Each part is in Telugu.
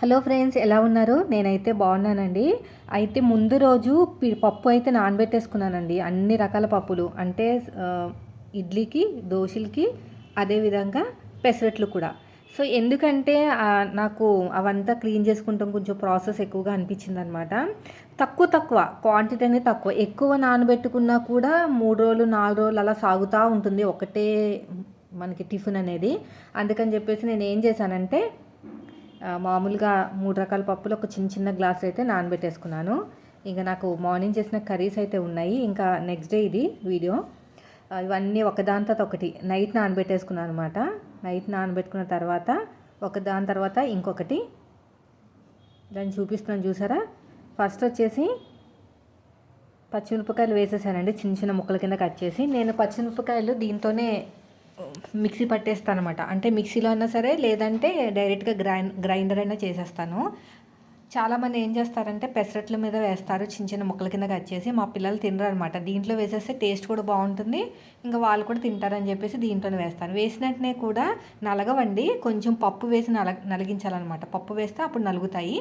హలో ఫ్రెండ్స్, ఎలా ఉన్నారు? నేనైతే బాగున్నానండి. అయితే ముందు రోజు పప్పు అయితే నానబెట్టేసుకున్నానండి. అన్ని రకాల పప్పులు అంటే ఇడ్లీకి, దోశలకి, అదేవిధంగా పెసరట్లు కూడా. సో ఎందుకంటే నాకు అవంతా క్లీన్ చేసుకుంటాం కొంచెం ప్రాసెస్ ఎక్కువగా అనిపించింది అనమాట. తక్కువ తక్కువ క్వాంటిటీ అనేది తక్కువ, ఎక్కువ నానబెట్టుకున్నా కూడా 3 రోజులు 4 రోజులు అలా సాగుతూ ఉంటుంది ఒకటే మనకి టిఫిన్ అనేది. అందుకని చెప్పేసి నేను ఏం చేశానంటే మామూలుగా 3 రకాల పప్పులు ఒక చిన్న చిన్న గ్లాస్ అయితే నానబెట్టేసుకున్నాను. ఇంకా నాకు మార్నింగ్ చేసిన కర్రీస్ అయితే ఉన్నాయి. ఇంకా నెక్స్ట్ డే ఇది వీడియో. ఇవన్నీ ఒకదాని తర్వాత ఒకటి నైట్ నానబెట్టేసుకున్నాను అనమాట. నైట్ నానబెట్టుకున్న తర్వాత ఒకదాని తర్వాత ఇంకొకటి దాన్ని చూపిస్తున్నాను చూసారా. ఫస్ట్ వచ్చేసి పచ్చిమిరపకాయలు వేసేసానండి, చిన్న చిన్న ముక్కల కింద కట్ చేసి. నేను పచ్చిమిరపకాయలు దీంతోనే మిక్సీ పట్టేస్తాను అనమాట. అంటే మిక్సీలో అయినా సరే, లేదంటే డైరెక్ట్గా గ్రైండర్ అయినా చేసేస్తాను. చాలామంది ఏం చేస్తారంటే పెసరట్ల మీద వేస్తారు, చిన్న చిన్న ముక్కల కింద కట్ చేసి. మా పిల్లలు తినరు అనమాట. దీంట్లో వేసేస్తే టేస్ట్ కూడా బాగుంటుంది, ఇంకా వాళ్ళు కూడా తింటారని చెప్పేసి దీంట్లోనే వేస్తాను. వేసినట్టునే కూడా నలగవండి, కొంచెం పప్పు వేసి నలిగించాలన్నమాట. పప్పు వేస్తే అప్పుడు నలుగుతాయి.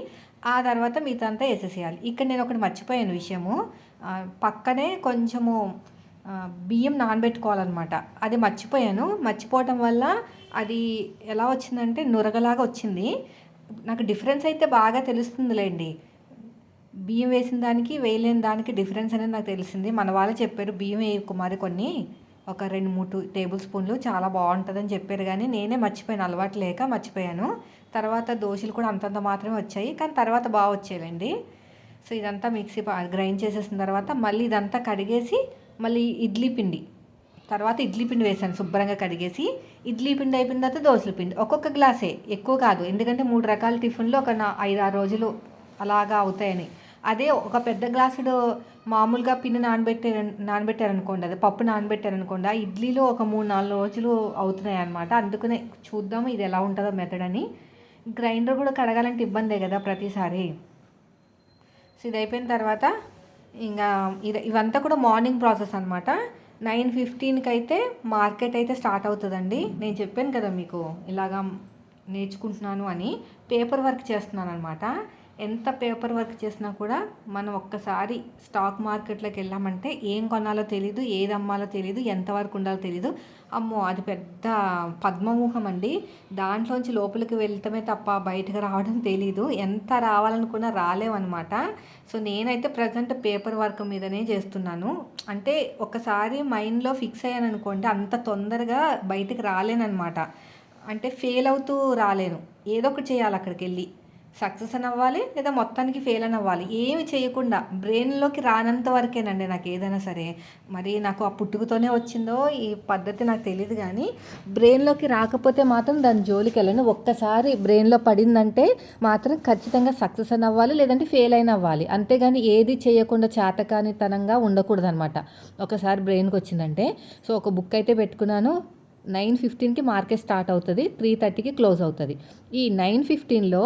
ఆ తర్వాత మిగతా అంతా వేసేసేయాలి. ఇక్కడ నేను ఒకటి మర్చిపోయాను విషయము. పక్కనే కొంచెము బియ్యం నానబెట్టుకోవాలన్నమాట. అది మర్చిపోవటం వల్ల అది ఎలా వచ్చిందంటే నురగలాగా వచ్చింది. నాకు డిఫరెన్స్ అయితే బాగా తెలుస్తుందిలేండి. బియ్యం వేసిన దానికి వేయలేని దానికి డిఫరెన్స్ అనేది నాకు తెలిసింది. మన వాళ్ళు చెప్పారు బియ్యం వేయ కుమారి కొన్ని ఒక 2-3 టేబుల్ స్పూన్లు చాలా బాగుంటుందని చెప్పారు. కానీ నేనే మర్చిపోయాను, అలవాటు లేక మర్చిపోయాను. తర్వాత దోశలు కూడా అంతంత మాత్రమే వచ్చాయి, కానీ తర్వాత బాగా వచ్చాయండి. సో ఇదంతా మిక్సీ గ్రైండ్ చేసేసిన తర్వాత మళ్ళీ ఇదంతా కడిగేసి మళ్ళీ ఇడ్లీ పిండి వేసాను శుభ్రంగా కడిగేసి. ఇడ్లీ పిండి అయిపోయిన తర్వాత దోశల పిండి ఒక్కొక్క గ్లాసే, ఎక్కువ కాదు. ఎందుకంటే 3 రకాల టిఫిన్లు ఒక 5-6 రోజులు అలాగా అవుతాయని. అదే ఒక పెద్ద గ్లాసుడు మామూలుగా పిండి నానబెట్టారనుకోండి, అదే పప్పు నానబెట్టారనుకోండి, ఆ ఇడ్లీలో ఒక 3-4 రోజులు అవుతున్నాయి అనమాట. అందుకనే చూద్దాము ఇది ఎలా ఉంటుందో మెథడ్ అని. గ్రైండర్ కూడా కడగాలంటే ఇబ్బందే కదా ప్రతిసారి. సో ఇది అయిపోయిన తర్వాత ఇంకా ఇవంతా కూడా మార్నింగ్ ప్రాసెస్ అనమాట. 9:15కి అయితే మార్కెట్ అయితే స్టార్ట్ అవుతుందండి. నేను చెప్పాను కదా మీకు ఇలాగా నేర్చుకుంటున్నాను అని. పేపర్ వర్క్ చేస్తున్నాను అనమాట. ఎంత పేపర్ వర్క్ చేసినా కూడా మనం ఒక్కసారి స్టాక్ మార్కెట్లోకి వెళ్ళామంటే ఏం కొనాలో తెలీదు, ఏది అమ్మాలో తెలీదు, ఎంతవరకు ఉండాలో తెలీదు. అమ్మో అది పెద్ద పద్మవ్యూహం అండి. దాంట్లోంచి లోపలికి వెళ్తామే తప్ప బయటకు రావడం తెలీదు. ఎంత రావాలనుకున్నా రాలేమన్నమాట. సో నేనైతే ప్రజెంట్ పేపర్ వర్క్ మీదనే చేస్తున్నాను. అంటే ఒకసారి మైండ్లో ఫిక్స్ అయ్యాను అనుకోండి, అంత తొందరగా బయటకు రాలేనమాట. అంటే ఫెయిల్ అవుతూ రాలేను, ఏదో ఒకటి చేయాలి అక్కడికి వెళ్ళి. సక్సెస్ అని అవ్వాలి, లేదా మొత్తానికి ఫెయిల్ అని అవ్వాలి. ఏమి చేయకుండా బ్రెయిన్లోకి రానంత వరకేనండి నాకు ఏదైనా సరే. మరి నాకు ఆ పుట్టుకతోనే వచ్చిందో ఈ పద్ధతి నాకు తెలియదు, కానీ బ్రెయిన్లోకి రాకపోతే మాత్రం దాని జోలికి వెళ్ళను. ఒక్కసారి బ్రెయిన్లో పడిందంటే మాత్రం ఖచ్చితంగా సక్సెస్ అని అవ్వాలి, లేదంటే ఫెయిల్ అయిన అవ్వాలి. అంతేగాని ఏది చేయకుండా చాతకానితనంగా ఉండకూడదు అనమాట. ఒకసారి బ్రెయిన్కి వచ్చిందంటే. సో ఒక బుక్ అయితే పెట్టుకున్నాను. 9:15కి మార్కెట్ స్టార్ట్ అవుతుంది, 3:30కి క్లోజ్ అవుతుంది. ఈ 9:15లో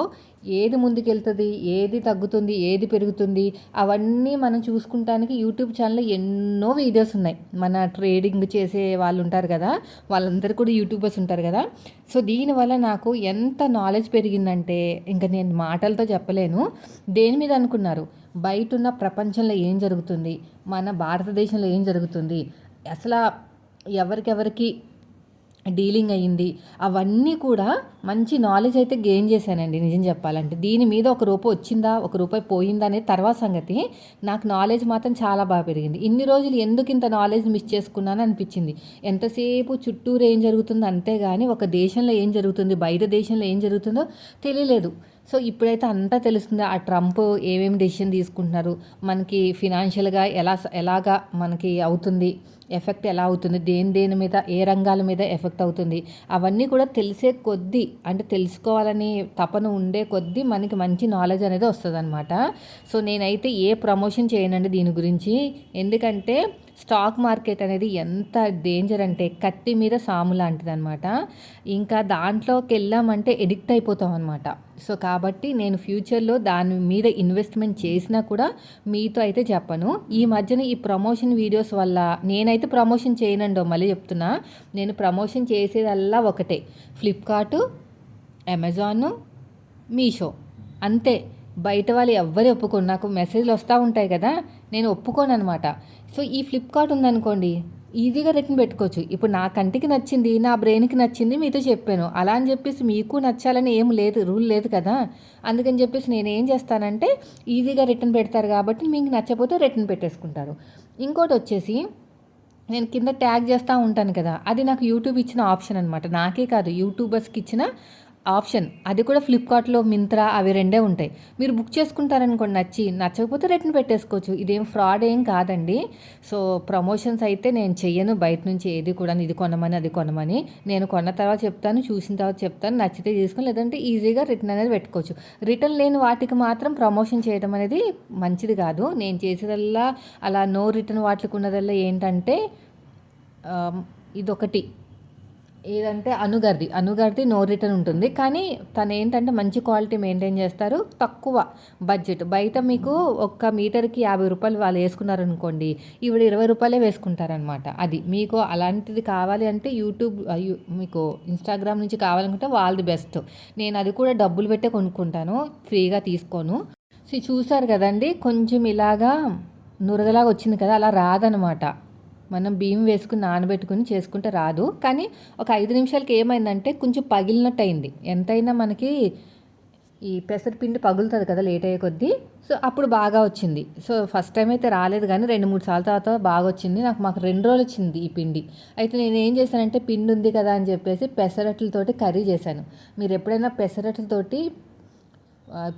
ఏది ముందుకెళ్తుంది, ఏది తగ్గుతుంది, ఏది పెరుగుతుంది, అవన్నీ మనం చూసుకుంటానికి యూట్యూబ్ ఛానల్లో ఎన్నో వీడియోస్ ఉన్నాయి. మన ట్రేడింగ్ చేసే వాళ్ళు ఉంటారు కదా, వాళ్ళందరూ కూడా యూట్యూబర్స్ ఉంటారు కదా. సో దీనివల్ల నాకు ఎంత నాలెడ్జ్ పెరిగిందంటే ఇంకా నేను మాటలతో చెప్పలేను. దేని మీద అనుకున్నారు? బయట ఉన్న ప్రపంచంలో ఏం జరుగుతుంది, మన భారతదేశంలో ఏం జరుగుతుంది, అసలు ఎవరికెవరికి డీలింగ్ అయ్యింది, అవన్నీ కూడా మంచి నాలెడ్జ్ అయితే గెయిన్ చేశానండి నిజం చెప్పాలంటే. దీని మీద ₹1 వచ్చిందా, ₹1 పోయిందా అనేది తర్వాత సంగతి. నాకు నాలెడ్జ్ మాత్రం చాలా బాగా పెరిగింది. ఇన్ని రోజులు ఎందుకు ఇంత నాలెడ్జ్ మిస్ చేసుకున్నాను అనిపించింది. ఎంతసేపు చుట్టూరు ఏం జరుగుతుందో అంతేగాని ఒక దేశంలో ఏం జరుగుతుంది, బయట దేశంలో ఏం జరుగుతుందో తెలియలేదు. సో ఇప్పుడైతే అంతా తెలుస్తుంది. ఆ ట్రంప్ ఏమేమి డెసిషన్ తీసుకుంటున్నారు, మనకి ఫినాన్షియల్గా ఎలాగా మనకి అవుతుంది, ఎఫెక్ట్ ఎలా అవుతుంది, దేని మీద ఏ రంగాల మీద ఎఫెక్ట్ అవుతుంది, అవన్నీ కూడా తెలిసే కొద్దీ, అంటే తెలుసుకోవాలని తపన ఉండే కొద్దీ మనకి మంచి నాలెడ్జ్ అనేది వస్తుంది అనమాట. సో నేనైతే ఏ ప్రమోషన్ చేయనండి దీని గురించి. ఎందుకంటే స్టాక్ మార్కెట్ అనేది ఎంత డేంజర్ అంటే కత్తి మీద సాము లాంటిది అనమాట. ఇంకా దాంట్లోకి వెళ్ళామంటే ఎడిక్ట్ అయిపోతాం అనమాట. సో కాబట్టి నేను ఫ్యూచర్లో దాని మీద ఇన్వెస్ట్మెంట్ చేసినా కూడా మీతో అయితే చెప్పను. ఈ మధ్యన ఈ ప్రమోషన్ వీడియోస్ వల్ల నేనైతే ప్రమోషన్ చేయనండో, మళ్ళీ చెప్తున్నా. నేను ప్రమోషన్ చేసేదల్లా ఒకటే, ఫ్లిప్కార్టు, అమెజాను, మీషో. అంతే. బయట వాళ్ళు ఎవ్వరు ఒప్పుకోను. నాకు మెసేజ్‌లు వస్తా ఉంటాయి కదా! నేను ఒప్పుకోననమాట. సో, ఈ ఫ్లిప్‌కార్ట్ ఉందనుకోండి, ఈజీగా రిటర్న్ పెట్టుకోవచ్చు. ఇప్పుడు నా కంటికి నచ్చింది, నా బ్రెయిన్‌కి నచ్చింది మీతో చెప్పాను. అలా అని చెప్పేసి మీకు నచ్చాలని ఏం లేదు, రూల్ లేదు కదా! అందుకని చెప్పేసి నేనేం చేస్తానంటే, ఈజీగా రిటర్న్ పెడతారు కాబట్టి మీకు నచ్చకపోతే రిటర్న్ పెట్టేసుకుంటారు. ఇంకోటొచ్చేసి నేను కింద ట్యాగ్ చేస్తా ఉంటాను కదా! అది నాకు యూట్యూబ్ ఇచ్చిన ఆప్షన్ అనమాట. నాకే కాదు యూట్యూబర్స్‌కి ఇచ్చిన ఆప్షన్. అది కూడా ఫ్లిప్‌కార్ట్‌లో, మింత్రా అవి రెండే ఉంటాయి. మీరు బుక్ చేసుకుంటారనుకోండి నచ్చకపోతే రిటర్న్ పెట్టేసుకోవచ్చు. ఇదేం ఫ్రాడ్ ఏం కాదండి. సో, ప్రమోషన్స్ అయితే నేను చెయ్యను బయట నుంచి ఏది కూడాను. ఇది కొనమని, అది కొనమని. నేను కొన్న తర్వాత చెప్తాను, చూసిన తర్వాత చెప్తాను. నచ్చితే తీసుకొని లేదంటే ఈజీగా రిటర్న్ అనేది పెట్టుకోవచ్చు. రిటర్న్ లేని వాటికి మాత్రం ప్రమోషన్ చేయడం అనేది మంచిది కాదు. నేను చేసేదల్లా అలా నో రిటర్న్ వాటికి ఉన్నదల్లా ఏంటంటే ఇదొకటి ఏదంటే అనుగారిది నో రిటర్న్ ఉంటుంది. కానీ తను ఏంటంటే మంచి క్వాలిటీ మెయింటైన్ చేస్తారు. తక్కువ బడ్జెట్. బయట మీకు ఒక్క మీటర్‌కి రూ. 50 వాళ్ళు వేసుకున్నారనుకోండి. ఈవిడ రూ. 20 వేసుకుంటారనమాట. అది మీకు అలాంటిది కావాలి అంటే యూట్యూబ్ మీకు ఇన్‌స్టాగ్రామ్ నుంచి కావాలనుకుంటే వాళ్ళది బెస్ట్. నేను అది కూడా డబ్బులు పెట్టే కొనుక్కుంటాను. ఫ్రీగా తీసుకోను. సో, చూసారు కదండీ! కొంచెం ఇలాగా నురగలాగా వచ్చింది కదా! అలా రాదనమాట. మనం బియ్యం వేసుకుని నానబెట్టుకుని చేసుకుంటే రాదు. కానీ ఒక 5 నిమిషాలకి ఏమైందంటే కొంచెం పగిలినట్టు అయింది. ఎంతైనా మనకి ఈ పెసరపిండి పగులుతుంది కదా లేట్ అయ్యే కొద్దీ. సో, అప్పుడు బాగా వచ్చింది. సో, ఫస్ట్ టైం అయితే రాలేదు కానీ 2, 3 సార్లు తర్వాత బాగా వచ్చింది. మాకు 2 రోజులు వచ్చింది ఈ పిండి. అయితే నేనేం చేశానంటే పిండి ఉంది కదా అని చెప్పేసి పెసరట్లతోటి కర్రీ చేశాను. మీరు ఎప్పుడైనా పెసరట్లతోటి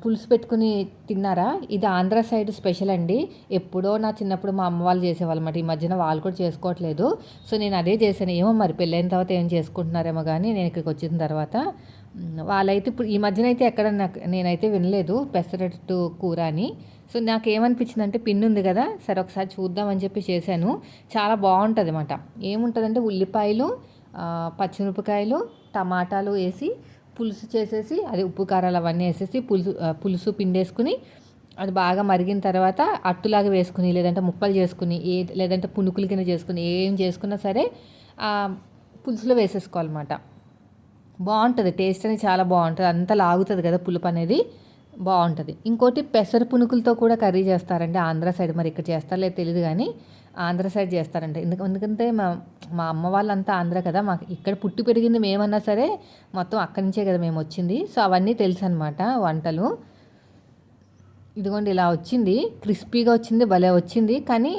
పులుసు పెట్టుకుని తిన్నారా? ఇది ఆంధ్ర సైడ్ స్పెషల్ అండి. ఎప్పుడో నా చిన్నప్పుడు మా అమ్మ వాళ్ళు చేసేవాళ్ళమాట. ఈ మధ్యన వాళ్ళు కూడా చేసుకోవట్లేదు. సో, నేను అదే చేశాను. ఏమో మరి పెళ్ళైన తర్వాత ఏం చేసుకుంటున్నారేమో కానీ నేను ఇక్కడికి వచ్చిన తర్వాత వాళ్ళైతే ఇప్పుడు ఈ మధ్యన అయితే ఎక్కడ నేనైతే వినలేదు పెసరట్టు కూర అని. సో, నాకేమనిపించిందంటే పిండి ఉంది కదా! సరే ఒకసారి చూద్దామని చెప్పి చేశాను. చాలా బాగుంటుందన్నమాట. ఏముంటుందంటే ఉల్లిపాయలు, పచ్చిమిరపకాయలు, టమాటాలు వేసి పులుసు చేసేసి అది ఉప్పు కారాలు అవన్నీ వేసేసి పులుసు పిండేసుకుని అది బాగా మరిగిన తర్వాత అట్టులాగా వేసుకుని లేదంటే ముక్కలు చేసుకుని లేదంటే పునుకుల కింద చేసుకుని ఏం చేసుకున్నా సరే పులుసులో వేసేసుకోవాలన్నమాట. బాగుంటుంది. టేస్ట్ అనేది చాలా బాగుంటుంది. అంతా లాగుతుంది కదా పులుపు అనేది బాగుంటుంది. ఇంకోటి పెసర పునుకులతో కూడా కర్రీ చేస్తారండి ఆంధ్ర సైడ్. మరి ఇక్కడ చేస్తారో లేదో తెలియదు కానీ ఆంధ్ర సైడ్ చేస్తారంట. ఎందుకంటే మా అమ్మ వాళ్ళంతా ఆంధ్ర కదా! మాకు ఇక్కడ పుట్టి పెరిగింది మేమన్నా సరే మొత్తం అక్కడి నుంచే కదా మేము వచ్చింది. సో, అవన్నీ తెలుసు అనమాట వంటలు. ఇదిగోండి ఇలా వచ్చింది. క్రిస్పీగా వచ్చింది. భలే వచ్చింది. కానీ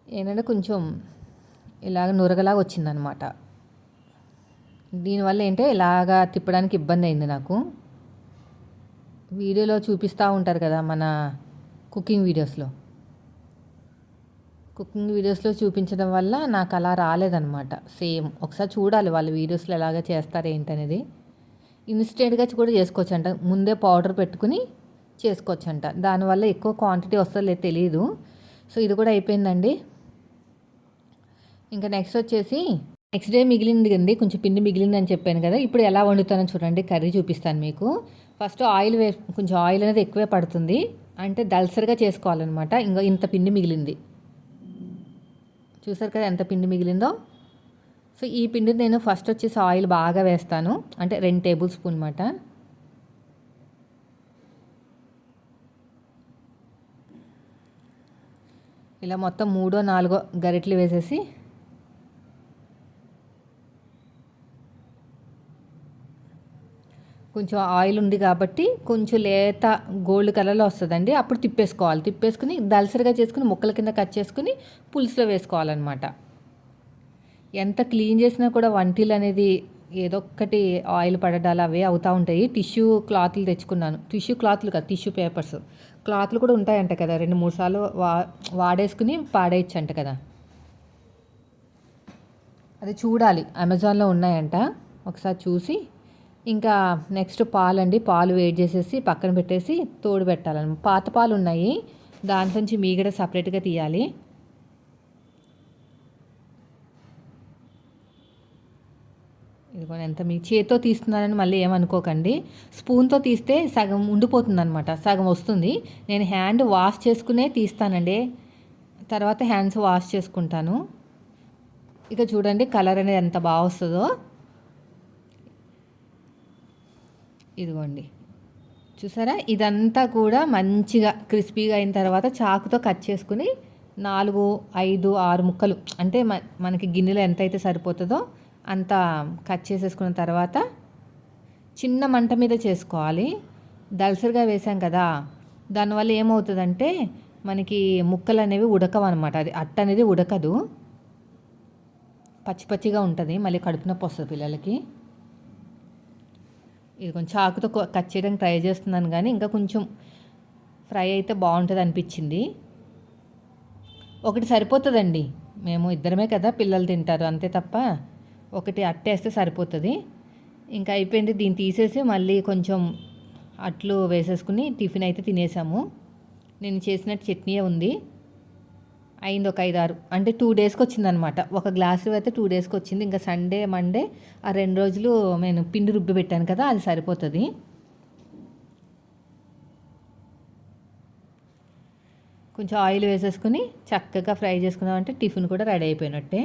ఏంటంటే కొంచెం ఇలాగ నురగలాగా వచ్చిందనమాట. దీనివల్ల ఇలాగా తిప్పడానికి ఇబ్బంది అయింది నాకు. వీడియోలో చూపిస్తూ ఉంటారు కదా మన కుకింగ్ వీడియోస్లో చూపించడం వల్ల నాకు అలా రాలేదనమాట. సేమ్ ఒకసారి చూడాలి వాళ్ళ వీడియోస్లో ఎలాగ చేస్తారు ఏంటనేది. ఇన్స్టెంట్గా కూడా చేసుకోవచ్చంట. ముందే పౌడర్ పెట్టుకుని చేసుకోవచ్చంట. దానివల్ల ఎక్కువ క్వాంటిటీ వస్తుందో లేదో తెలియదు. సో, ఇది కూడా అయిపోయిందండి. ఇంకా నెక్స్ట్ వచ్చేసి నెక్స్ట్ డే మిగిలింది అండి. కొంచెం పిండి మిగిలిందని చెప్పాను కదా! ఇప్పుడు ఎలా వండుతానో చూడండి. కర్రీ చూపిస్తాను మీకు. ఫస్ట్ కొంచెం ఆయిల్ అనేది ఎక్కువే పడుతుంది. అంటే దళసరిగా చేసుకోవాలన్నమాట. ఇంకా ఇంత పిండి మిగిలింది. చూసారు కదా ఎంత పిండి మిగిలిందో. సో, ఈ పిండి నేను ఫస్ట్ వచ్చేసి ఆయిల్ బాగా వేస్తాను. అంటే 2 టేబుల్ స్పూన్ మాట. ఇలా మొత్తం 3, 4 గరిటెలు వేసేసి కొంచెం ఆయిల్ ఉంది కాబట్టి కొంచెం లేత గోల్డ్ కలర్లో వస్తుందండి. అప్పుడు తిప్పేసుకుని దళసరిగా చేసుకుని ముక్కల కింద కట్ చేసుకుని పులుసులో వేసుకోవాలన్నమాట. ఎంత క్లీన్ చేసినా కూడా వంటిల్ అనేది ఏదో ఒక్కటి ఆయిల్ పడడాలు అవే అవుతూ ఉంటాయి. టిష్యూ క్లాత్లు తెచ్చుకున్నాను. టిష్యూ క్లాత్లు కాదు, టిష్యూ పేపర్స్. క్లాత్లు కూడా ఉంటాయంట కదా, 2, 3 సార్లు వాడేసుకుని పాడేయచ్చంట కదా. అది చూడాలి, అమెజాన్లో ఉన్నాయంట. ఒకసారి చూసి ఇంకా నెక్స్ట్ పాలు వేడి చేసేసి పక్కన పెట్టేసి తోడు పెట్టాలని. పాత పాలు ఉన్నాయి, దాంట్లో నుంచి మీగడ సపరేట్గా తీయాలి. ఇదిగో ఎంత మీ చేతితో తీస్తున్నారని మళ్ళీ ఏమనుకోకండి. స్పూన్తో తీస్తే సగం ఉండిపోతుంది అనమాట, సగం వస్తుంది. నేను హ్యాండ్ వాష్ చేసుకునే తీస్తానండి. తర్వాత హ్యాండ్స్ వాష్ చేసుకుంటాను. ఇక చూడండి కలర్ అనేది ఎంత బాగా వస్తుందో. ఇదిగోండి చూసారా, ఇదంతా కూడా మంచిగా క్రిస్పీగా అయిన తర్వాత చాకుతో కట్ చేసుకుని 4, 5, 6 ముక్కలు, అంటే మనకి గిన్నెలో ఎంతైతే సరిపోతుందో అంత కట్ చేసేసుకున్న తర్వాత చిన్న మంట మీద చేసుకోవాలి. దలసరిగా వేసాం కదా, దానివల్ల ఏమవుతుందంటే మనకి ముక్కలు అనేవి ఉడకవన్నమాట. అది అట్ట అనేది ఉడకదు, పచ్చి పచ్చిగా ఉంటుంది, మళ్ళీ కడుపు నొప్పి వస్తుంది పిల్లలకి. ఇది కొంచెం చాకుతో కట్ చేయడానికి ట్రై చేస్తున్నాను, కానీ ఇంకా కొంచెం ఫ్రై అయితే బాగుంటుంది అనిపించింది. ఒకటి సరిపోతుందండి, మేము ఇద్దరమే కదా, పిల్లలు తింటారు అంతే, తప్ప ఒకటి అట్టేస్తే సరిపోతుంది. ఇంకా అయిపోయింది. దీన్ని తీసేసి మళ్ళీ కొంచెం అట్లు వేసేసుకుని టిఫిన్ అయితే తినేసాము. నేను చేసినట్టు చట్నీయే ఉంది. అయింది ఒక 5, 6, అంటే 2 డేస్కి వచ్చిందనమాట. ఒక గ్లాసు అయితే 2 డేస్కి వచ్చింది. ఇంకా సండే, మండే ఆ 2 రోజులు నేను పిండి రుబ్బి పెట్టాను కదా, అది సరిపోతుంది. కొంచెం ఆయిల్ వేసేసుకుని చక్కగా ఫ్రై చేసుకున్నామంటే టిఫిన్ కూడా రెడీ అయిపోయినట్టే.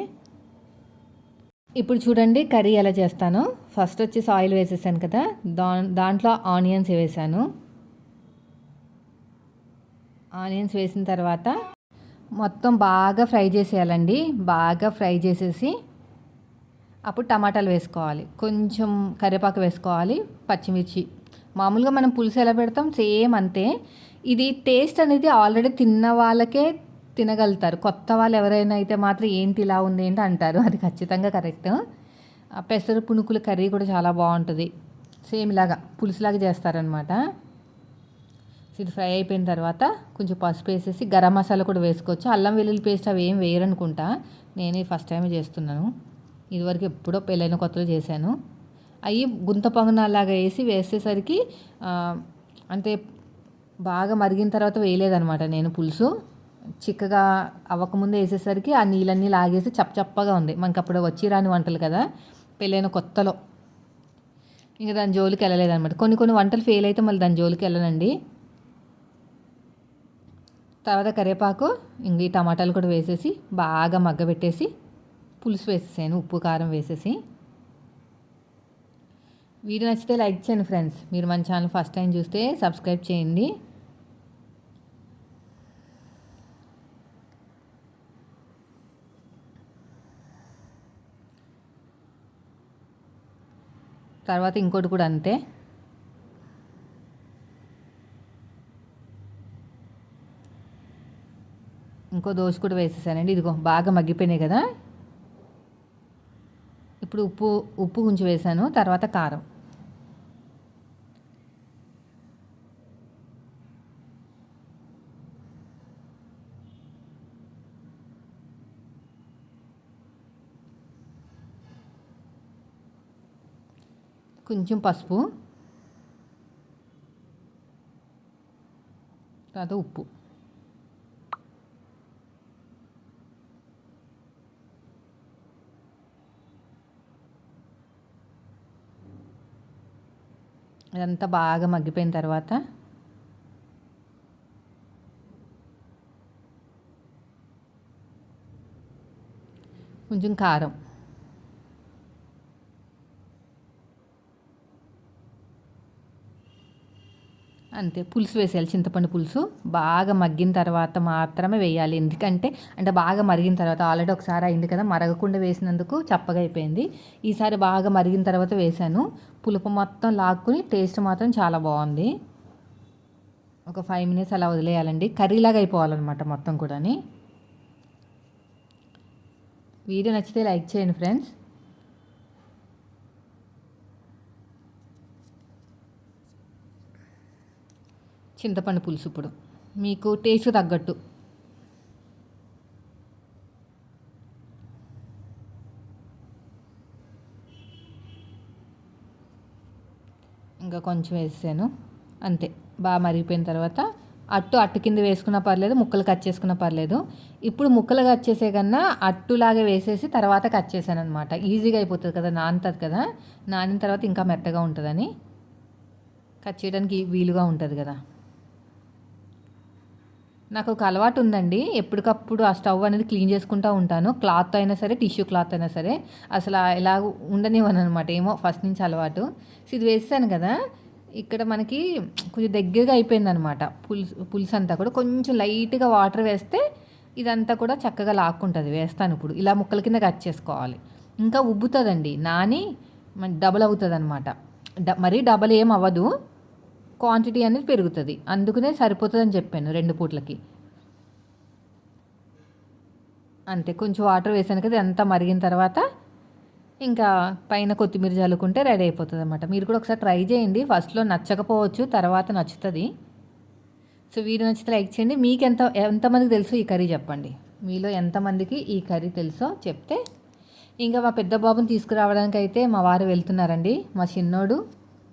ఇప్పుడు చూడండి కర్రీ ఎలా చేస్తానో. ఫస్ట్ వచ్చేసి ఆయిల్ వేసేసాను కదా, దాంట్లో ఆనియన్స్ వేసాను. ఆనియన్స్ వేసిన తర్వాత మొత్తం బాగా ఫ్రై చేసేయాలండి. బాగా ఫ్రై చేసేసి అప్పుడు టమాటాలు వేసుకోవాలి, కొంచెం కరివేపాకు వేసుకోవాలి, పచ్చిమిర్చి. మామూలుగా మనం పులుసు ఎలా పెడతాం సేమ్ అంతే. ఇది టేస్ట్ అనేది ఆల్రెడీ తిన్న వాళ్ళకే తినగలుగుతారు. కొత్త వాళ్ళు ఎవరైనా అయితే మాత్రం ఏంటి ఇలా ఉంది ఏంటి అంటారు, అది ఖచ్చితంగా కరెక్ట్. పెసర పునుకుల కర్రీ కూడా చాలా బాగుంటుంది, సేమ్ ఇలాగా పులుసులాగా చేస్తారనమాట. ఇది ఫ్రై అయిపోయిన తర్వాత కొంచెం పసుపు వేసేసి గరం మసాలా కూడా వేసుకోవచ్చు. అల్లం వెల్లుల్లి పేస్ట్ అవి ఏం వేయరనుకుంటా, నేనే ఫస్ట్ టైం చేస్తున్నాను. ఇదివరకు ఎప్పుడో పెళ్ళైన కొత్తలో చేశాను. అవి గుంత పొంగనాలాగా వేసేసరికి అంటే బాగా మరిగిన తర్వాత వేయలేదనమాట నేను పులుసు. చిక్కగా అవ్వకముందే వేసేసరికి ఆ నీళ్ళన్నీ లాగేసి చప్పగా ఉంది. మనకి అప్పుడు వచ్చి రాని వంటలు కదా, పెళ్ళైన కొత్తలో. ఇంకా దాని జోలికి వెళ్ళలేదనమాట. కొన్ని వంటలు ఫెయిల్ అయితే మళ్ళీ దాని జోలికి వెళ్ళనండి. తర్వాత కరివేపాకు, ఇంక ఈ టమాటాలు కూడా వేసేసి బాగా మగ్గబెట్టేసి పులుసు వేసేసాను, ఉప్పు కారం వేసేసి. వీడియో నచ్చితే లైక్ చేయండి ఫ్రెండ్స్. మీరు మన ఛానల్ ఫస్ట్ టైం చూస్తే సబ్స్క్రైబ్ చేయండి. తర్వాత ఇంకోటి కూడా అంతే, ఇంకో దోశ కూడా వేసేసానండి. ఇదిగో బాగా మగ్గిపోయినాయి కదా. ఇప్పుడు ఉప్పు కొంచెం వేసాను, తర్వాత కారం. కొంచెం పసుపు, తర్వాత ఉప్పు. ఇదంతా బాగా మగ్గిపోయిన తర్వాత కొంచెం కారం, అంతే. పులుసు వేసేయాలి, చింతపండు పులుసు బాగా మగ్గిన తర్వాత మాత్రమే వేయాలి. ఎందుకంటే బాగా మరిగిన తర్వాత, ఆల్రెడీ ఒకసారి అయింది కదా, మరగకుండా వేసినందుకు చప్పగా అయిపోయింది. ఈసారి బాగా మరిగిన తర్వాత వేసాను. పులుపు మొత్తం లాక్కుని టేస్ట్ మాత్రం చాలా బాగుంది. ఒక 5 minutes అలా వదిలేయాలండి, కర్రీలాగా అయిపోవాలన్నమాట మొత్తం కూడా. వీడియో నచ్చితే లైక్ చేయండి ఫ్రెండ్స్. చింతపండు పులుసు ఇప్పుడు మీకు టేస్ట్ తగ్గట్టు. ఇంకా కొంచెం వేసాను, అంతే. బాగా మరిగిపోయిన తర్వాత అట్టు కింద వేసుకున్నా పర్లేదు, ముక్కలు కట్ చేసుకున్నా పర్లేదు. ఇప్పుడు ముక్కలు కట్ చేసే కన్నా అట్టులాగా వేసేసి తర్వాత కట్ చేశాను అనమాట. ఈజీగా అయిపోతుంది కదా, నానుతుంది కదా. నానిన తర్వాత ఇంకా మెత్తగా ఉంటుందని కట్ చేయడానికి వీలుగా ఉంటుంది కదా. నాకు ఒక అలవాటు ఉందండి, ఎప్పటికప్పుడు ఆ స్టవ్ అనేది క్లీన్ చేసుకుంటూ ఉంటాను. క్లాత్ అయినా సరే, టిష్యూ క్లాత్ అయినా సరే, అసలు ఇలా ఉండనివ్వను అనమాట. ఏమో ఫస్ట్ నుంచి అలవాటు. ఇది వేసాను కదా, ఇక్కడ మనకి కొంచెం దగ్గరగా అయిపోయిందనమాట. పులుసు అంతా కూడా కొంచెం లైట్‌గా వాటర్ వేస్తే ఇదంతా కూడా చక్కగా లాక్కుంటది. వేస్తాను ఇప్పుడు. ఇలా ముక్కల కింద కట్ చేసుకోవాలి. ఇంకా ఉబ్బుతదండి. నాని డబల్ అవుతదనమాట. మరీ డబల్ ఏం అవ్వదు. క్వాంటిటీ అనేది పెరుగుతది. అందుకనే సరిపోతదని చెప్పాను 2 పూటలకి. అంతే కొంచెం వాటర్ వేసాను కదా! ఇదంతా మరిగిన తర్వాత ఇంకా పైన కొత్తిమీర జల్లుకుంటే రెడీ అయిపోతదనమాట. మీరు కూడా ఒకసారి ట్రై చేయండి. ఫస్ట్‌లో నచ్చకపోవచ్చు. తర్వాత నచ్చుతది. సో, వీడియో నచ్చితే లైక్ చేయండి. ఎంతమందికి తెలుసో ఈ కర్రీ చెప్పండి. మీలో ఎంతమందికి ఈ కర్రీ తెలుసో చెప్తే ఇంకా మా పెద్ద బాబుని తీసుకురావడానికైతే మా వారు వెళ్తున్నారండి. మా చిన్నోడు,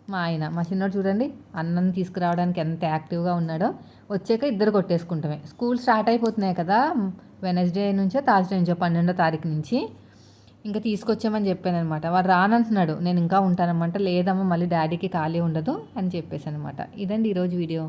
మా ఆయన. మా చిన్నోడు చూడండి అన్నం తీసుకురావడానికి ఎంత యాక్టివ్‌గా ఉన్నాడో. వచ్చాక ఇద్దరు కొట్టేసుకుంటమే. స్కూల్ స్టార్ట్ అయిపోతున్నాయి కదా! వెడ్నెస్‌డే నుంచో, థర్స్‌డే నుంచో 12వ తారీఖు నుంచి. ఇంకా తీసుకొచ్చామని చెప్పాననమాట. వాడు రానంటున్నాడు. నేను ఇంకా ఉంటానమ్మంటే, లేదమ్మా మళ్ళీ డ్యాడీకి ఖాళీ ఉండదు అని చెప్పేసాననమాట. ఇదండి ఈరోజు వీడియో.